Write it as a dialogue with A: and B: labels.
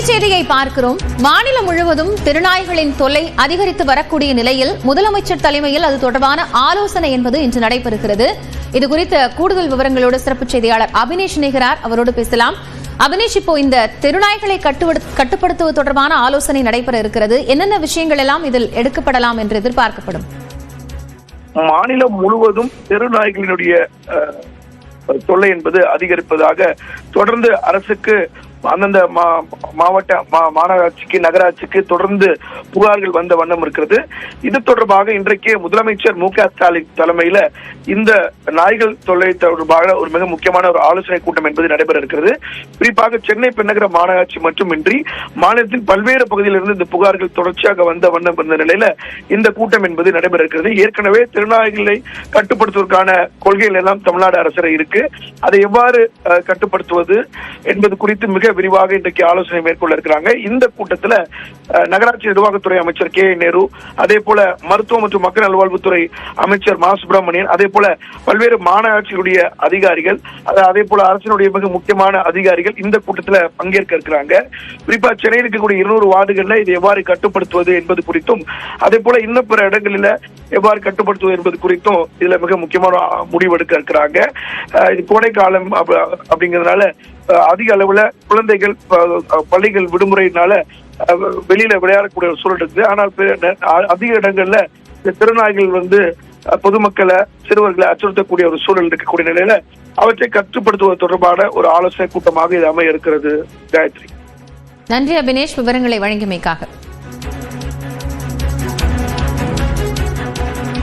A: செய்தியை பார்க்கிறோம். மாநிலம் முழுவதும் திருநாய்களின் தொல்லை அதிகரித்து வரக்கூடிய நிலையில் முதலமைச்சர் தலைமையில் அது தொடர்பான ஆலோசனை என்பது இன்று நடைபெறுகிறது. இதுகுறித்த கூடுதல் விவரங்களோடு சிறப்பு செய்தியாளர் அபினேஷ் இணைகிறார். அவரோடு பேசலாம். அபினேஷ், இப்போ இந்த தெருநாய்களை கட்டுப்படுத்துவது தொடர்பான ஆலோசனை நடைபெற இருக்கிறது. என்னென்ன விஷயங்கள் எல்லாம் இதில் எடுக்கப்படலாம் என்று எதிர்பார்க்கப்படும்?
B: மாநிலம் முழுவதும் தெருநாய்களினுடைய தொல்லை என்பது அதிகரிப்பதாக தொடர்ந்து அரசுக்கு அந்தந்த மாவட்ட மாநகராட்சிக்கு நகராட்சிக்கு தொடர்ந்து புகார்கள் வந்த வண்ணம் இருக்கிறது. இது தொடர்பாக இன்றைக்கு முதலமைச்சர் மு.க.ஸ்டாலின் தலைமையில இந்த நாய்கள் தொல்லை தொடர்பாக ஒரு மிக முக்கியமான ஒரு ஆலோசனை கூட்டம் என்பது நடைபெற இருக்கிறது. குறிப்பாக சென்னை பெருநகர மாநகராட்சி மட்டுமின்றி மாநிலத்தின் பல்வேறு பகுதியிலிருந்து இந்த புகார்கள் தொடர்ச்சியாக வந்த வண்ணம் இருந்த நிலையில இந்த கூட்டம் என்பது நடைபெற இருக்கிறது. ஏற்கனவே திருநாய்களை கட்டுப்படுத்துவதற்கான கொள்கைகள் எல்லாம் தமிழ்நாடு அரசு இருக்கு. அதை எவ்வாறு கட்டுப்படுத்துவது என்பது குறித்து மிக விரிவாக இன்றைக்கு ஆலோசனை மேற்கொள்ள இருக்கிறாங்க. இந்த கூட்டத்தில் நகராட்சி நிர்வாகத்துறை அமைச்சர் கே நேரு, அதே போல மருத்துவ மற்றும் மக்கள் நல்வாழ்வுத்துறை அமைச்சர் மா சுப்பிரமணியன், அதே போல பல்வேறு மாநகராட்சிகளுடைய அதிகாரிகள், அதே போல அரசினுடைய மிக முக்கியமான அதிகாரிகள் இந்த கூட்டத்தில் பங்கேற்க இருக்கிறாங்க. குறிப்பா சென்னையில் இருக்கக்கூடிய 200 வார்டுகள்ல இதை எவ்வாறு கட்டுப்படுத்துவது என்பது குறித்தும், அதே போல இன்னும் பிற இடங்களில் எவ்வாறு கட்டுப்படுத்துவது என்பது குறித்தும் இதுல மிக முக்கியமான முடிவெடுக்க இருக்கிறாங்க. இது கோடை காலம் அப்படிங்கிறதுனால அதிக அளவுல குழந்தைகள் பள்ளிகள் விடுமுறையினால வெளியில விளையாடக்கூடிய ஒரு சூழல் இருக்குது. ஆனால் அதிக இடங்கள்ல இந்த திருநாய்கள் பொதுமக்களை சிறுவர்களை அச்சுறுத்தக்கூடிய ஒரு சூழல் இருக்கக்கூடிய நிலையில அவற்றை கட்டுப்படுத்துவது தொடர்பான ஒரு ஆலோசனை கூட்டமாக இது அமைய இருக்கிறது. காயத்ரி,
A: நன்றி அபினேஷ், விவரங்களை வழங்கியமைக்காக.